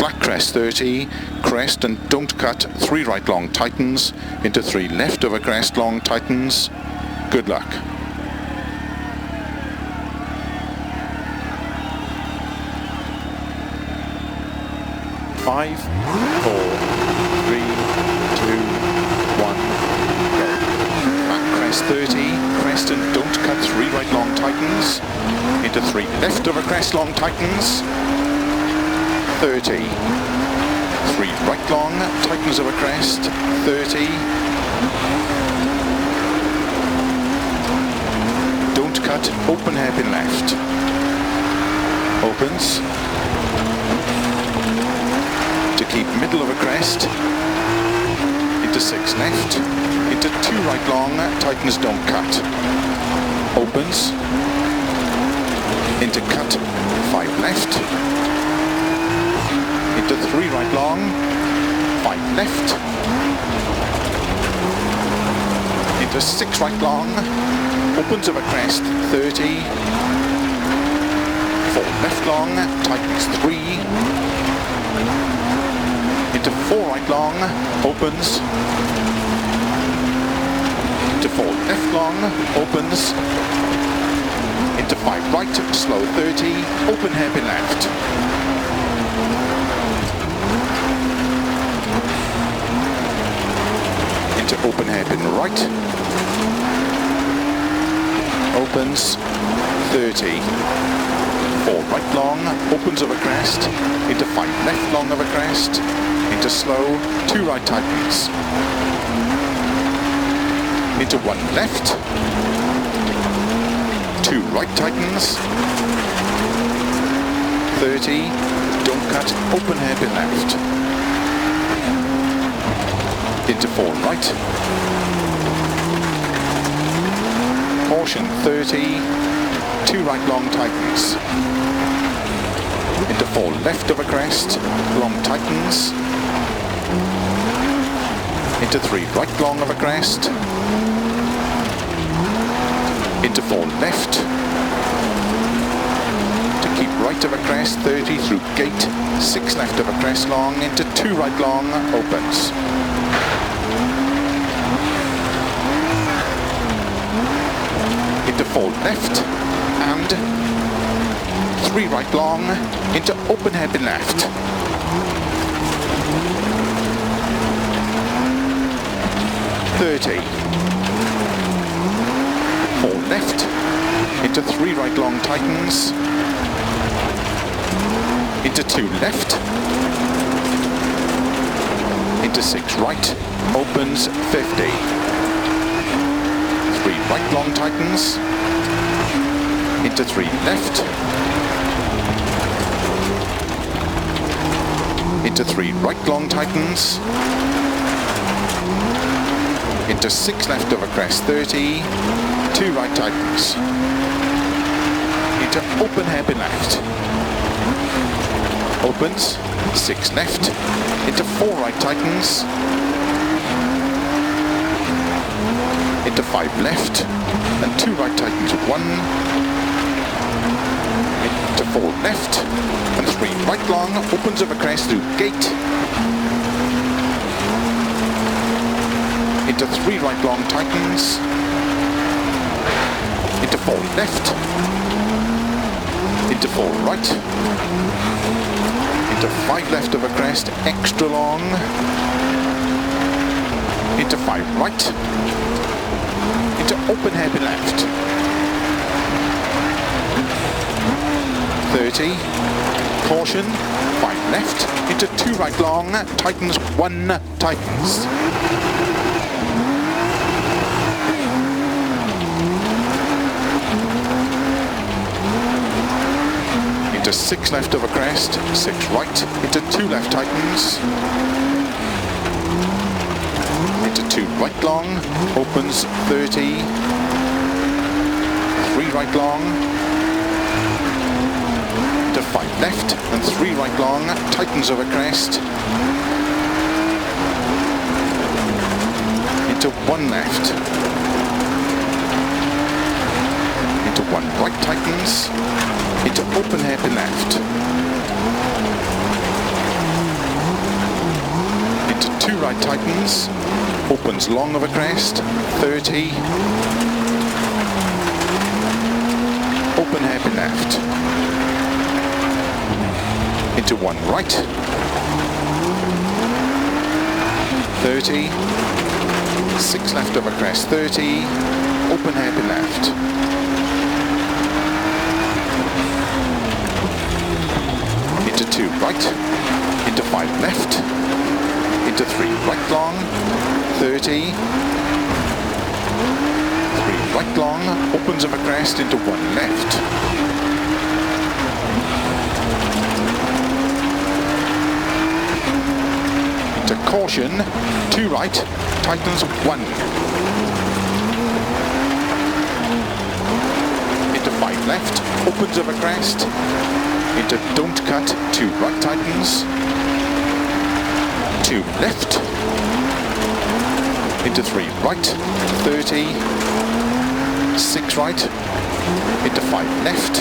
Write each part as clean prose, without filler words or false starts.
flat crest 30, crest and don't cut, 3 right long tightens, into 3 left over crest long tightens. Good luck. 5, 4, 3, 2, 1, go. Back crest 30, crest and don't cut, 3 right long tightens, into 3 left over crest long tightens, 30, 3 right long tightens over crest, 30, don't cut, open hairpin left, opens, to keep middle of a crest, into 6 left, into 2 right long, tightens don't cut, opens, into cut, 5 left, into 3 right long, 5 left, into 6 right long, opens of a crest, 30, 4 left long, tightens 3, into 4 right long, opens, into 4 left long, opens, into 5 right, slow 30, open hairpin left, into open hairpin right, opens, 30, 4 right long, opens of a crest, into 5 left long of a crest, into slow, 2 right tightens, into 1 left, 2 right tightens, 30, don't cut, open hairpin left, into 4 right, caution 30, 2 right long tightens, into 4 left of a crest, long tightens, into 3 right long of a crest, into 4 left, to keep right of a crest, 30 through gate, 6 left of a crest long, into 2 right long, opens. Into 4 left, and 3 right long, into open hairpin left. .30, 4 left, into 3 right long tightens, into 2 left, into 6 right, opens 50, 3 right long tightens, into 3 left, into 3 right long tightens, into 6 left over crest 30, 2 right tightens, into open hairpin left, opens, 6 left, into 4 right tightens, into 5 left, and 2 right tightens, 1, into 4 left, and 3 right long, opens over crest through gate, into 3 right long tightens, into 4 left, into 4 right, into 5 left of a crest, extra long, into 5 right, into open hairpin left, 30, caution, 5 left, into 2 right long, tightens 1, tightens. Into 6 left of a crest, 6 right, into 2 left tightens, into 2 right long, opens 30, 3 right long, into 5 left and 3 right long, tightens over crest, into 1 left, into 1 right tightens, into open hairpin left, right tightens, opens long of a crest, 30, open hairpin left, into one right, 30, 6 left of a crest, 30, open hairpin left, into 2 right, into 5 left, into 3 right long, 30, 3 right long, opens of a crest into 1 left, into caution, 2 right, tightens 1, into 5 left, opens of a crest, into don't cut, 2 right tightens, 2 left, into 3 right, 30, 6 right, into 5 left,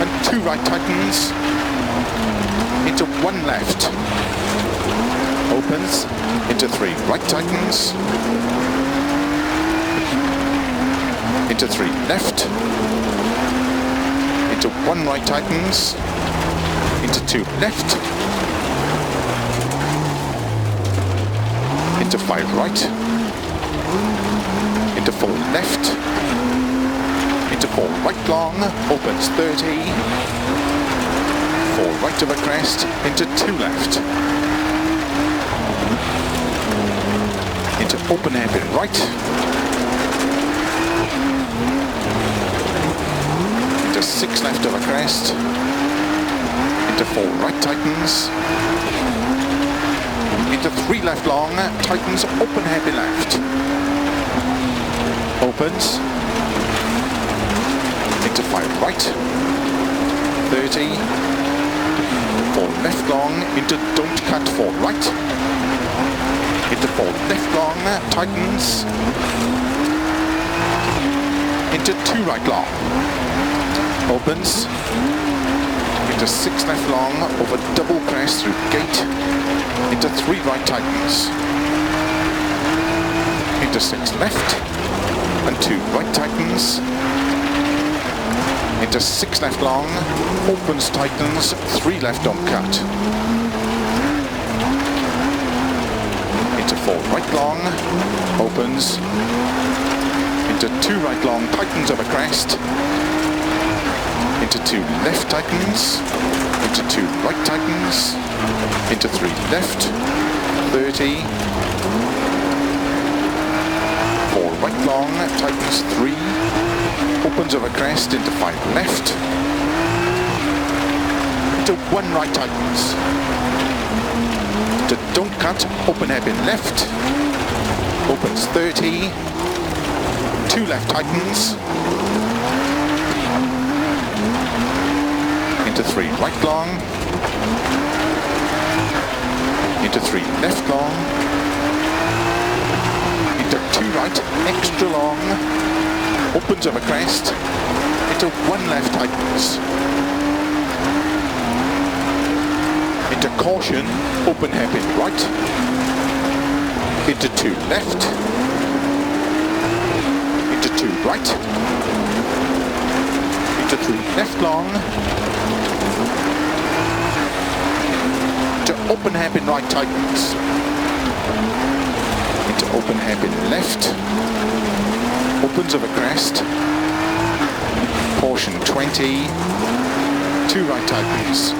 and 2 right tightens, into 1 left, opens, into 3 right tightens, into 3 left, into 1 right tightens, into 2 left, into 5 right, into 4 left, into 4 right long, opens 30, 4 right of a crest, into 2 left, into open hairpin right, into 6 left of a crest, into 4 right tightens, into 3 left long, tightens, open hairpin left, opens, into 5 right, 30, 4 left long, into don't cut 4 right, into 4 left long, tightens, into 2 right long, opens, into 6 left long, over double crest through gate, into 3 right tightens, into 6 left, and 2 right tightens, into 6 left long, opens tightens, 3 left don't cut, into 4 right long, opens, into 2 right long, tightens of a crest, into 2 left tightens, into 2 right tightens, into 3 left, 30, 4 right long, tightens 3, opens of a crest into 5 left, into 1 right tightens, to don't cut, open hairpin left, opens 30, 2 left tightens, into 3 right long, into 3 left long, into 2 right, extra long, opens of a crest, into 1 left tightens, into caution, open hairpin right, into 2 left, into 2 right, into 3 left long, to open hairpin right tightens, into open hairpin left, opens of a crest, caution 20, 2 right tightens,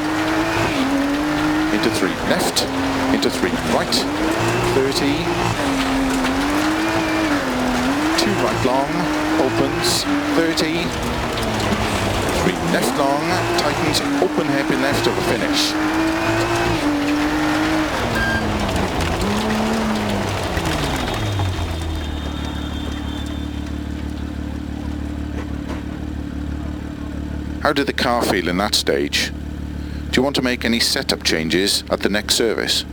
into 3 left, into 3 right, 30, 2 right long, opens, 30, 3 left long, tightens, open hairpin left over finish. How did the car feel in that stage? Do you want to make any setup changes at the next service?